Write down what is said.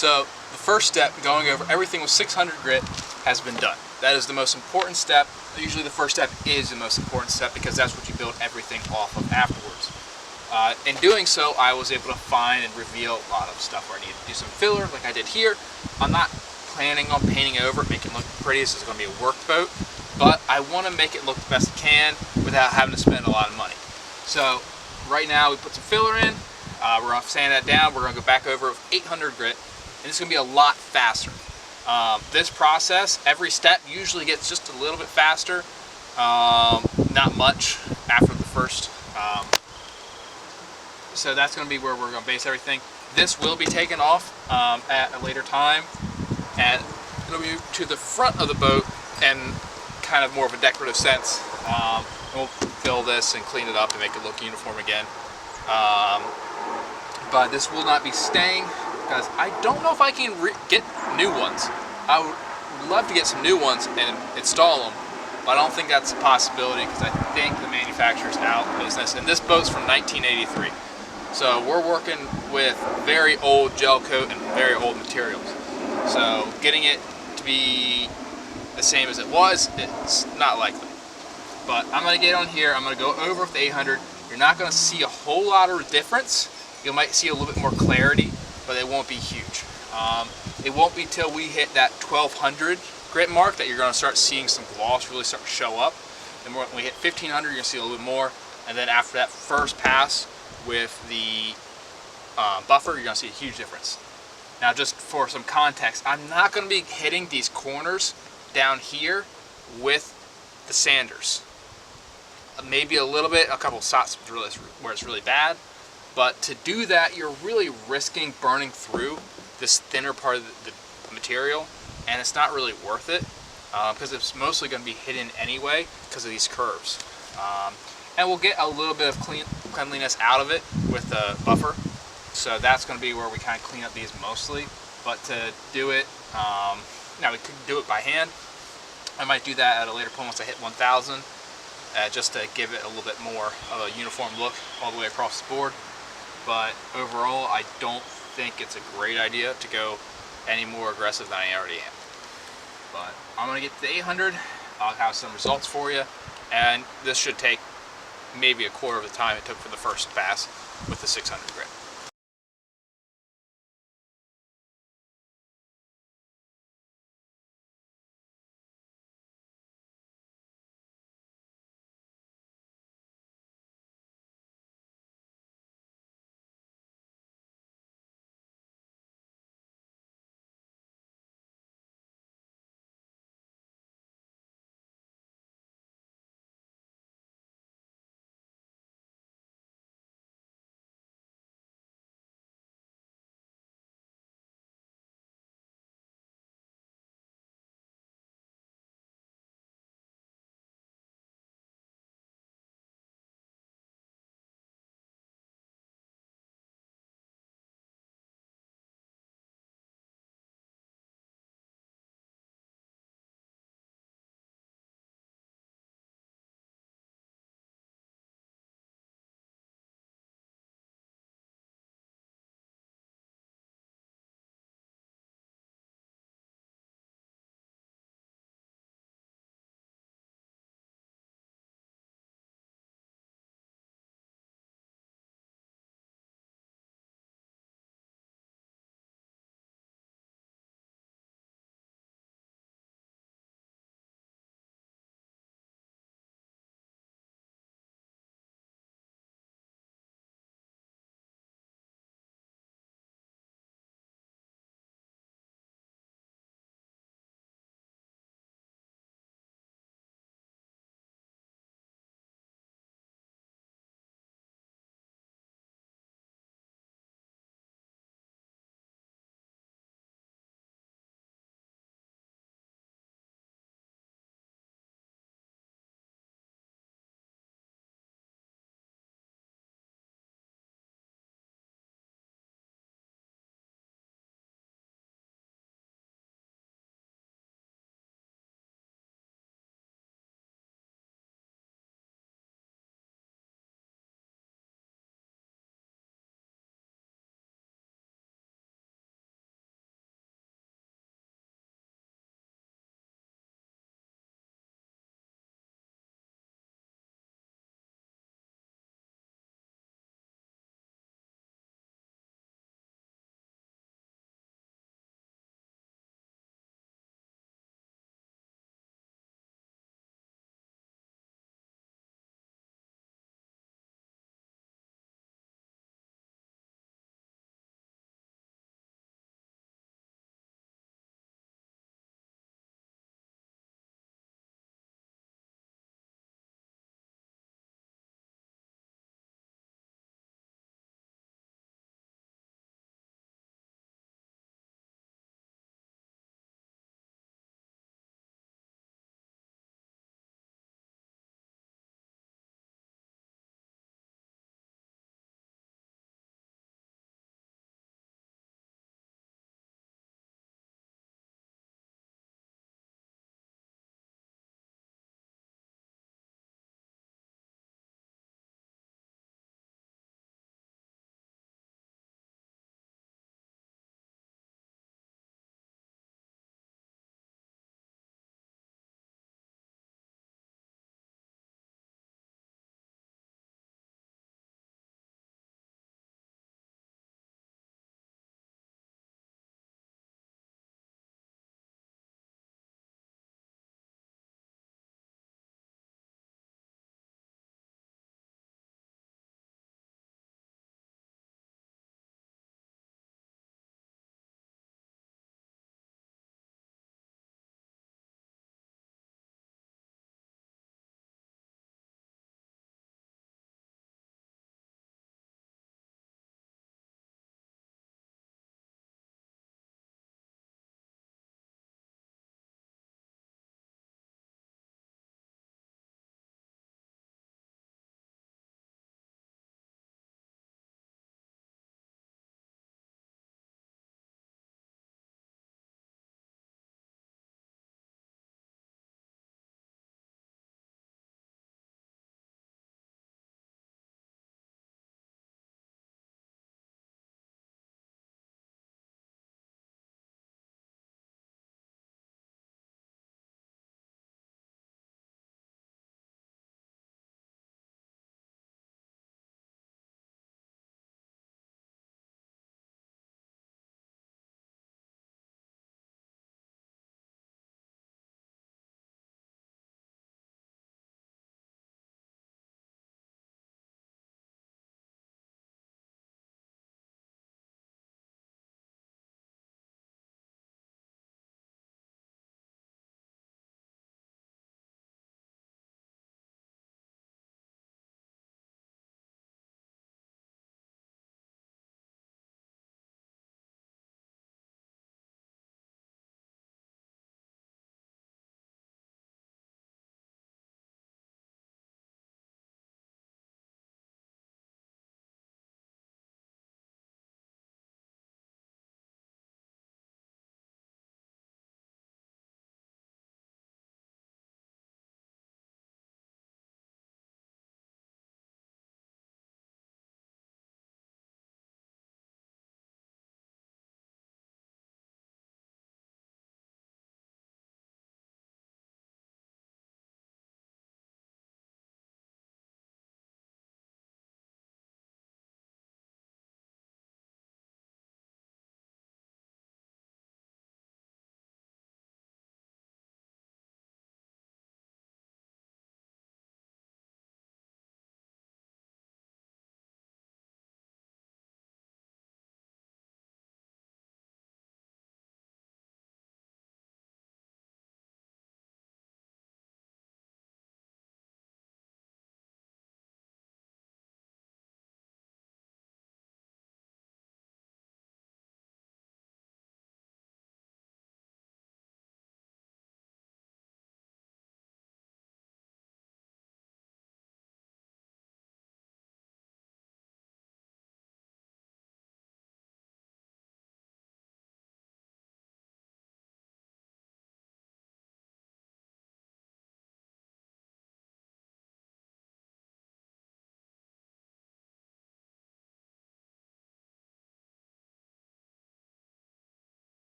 So the first step, going over everything with 600 grit, has been done. That is the most important step. Usually the first step is the most important step because that's what you build everything off of afterwards. In doing so, I was able to find and reveal a lot of stuff where I needed to do some filler, like I did here. I'm not planning on painting over it, making it look pretty. This is going to be a work boat, but I want to make it look the best it can without having to spend a lot of money. So right now we put some filler in. We're going to sand that down. We're going to go back over it with 800 grit, and it's going to be a lot faster. This process, every step usually gets just a little bit faster. Not much after the first. So that's going to be where we're going to base everything. This will be taken off at a later time, and it'll be to the front of the boat and kind of more of a decorative sense. We'll fill this and clean it up and make it look uniform again. But this will not be staying because I don't know if I can get new ones. I would love to get some new ones and install them, but I don't think that's a possibility because I think the manufacturer's out of business. And this boat's from 1983. So we're working with very old gel coat and very old materials. So getting it to be the same as it was, it's not likely. But I'm going to get on here, I'm going to go over with the 800. You're not going to see a whole lot of difference. You might see a little bit more clarity, but it won't be huge. It won't be till we hit that 1200 grit mark that you're going to start seeing some gloss really start to show up. And when we hit 1500, you're going to see a little bit more. And then after that first pass with the buffer, you're going to see a huge difference. Now, just for some context, I'm not going to be hitting these corners down here with the sanders. Maybe a little bit, a couple spots where it's really bad, but to do that, you're really risking burning through this thinner part of the material, and it's not really worth it because it's mostly going to be hidden anyway because of these curves. And we'll get a little bit of cleanliness out of it with the buffer. So that's going to be where we kind of clean up these mostly. But to do it, now we could do it by hand. I might do that at a later point once I hit 1000, just to give it a little bit more of a uniform look all the way across the board. But overall, I don't think it's a great idea to go any more aggressive than I already am. But I'm going to get to the 800. I'll have some results for you, and this should take maybe a quarter of the time it took for the first pass with the 600 grit.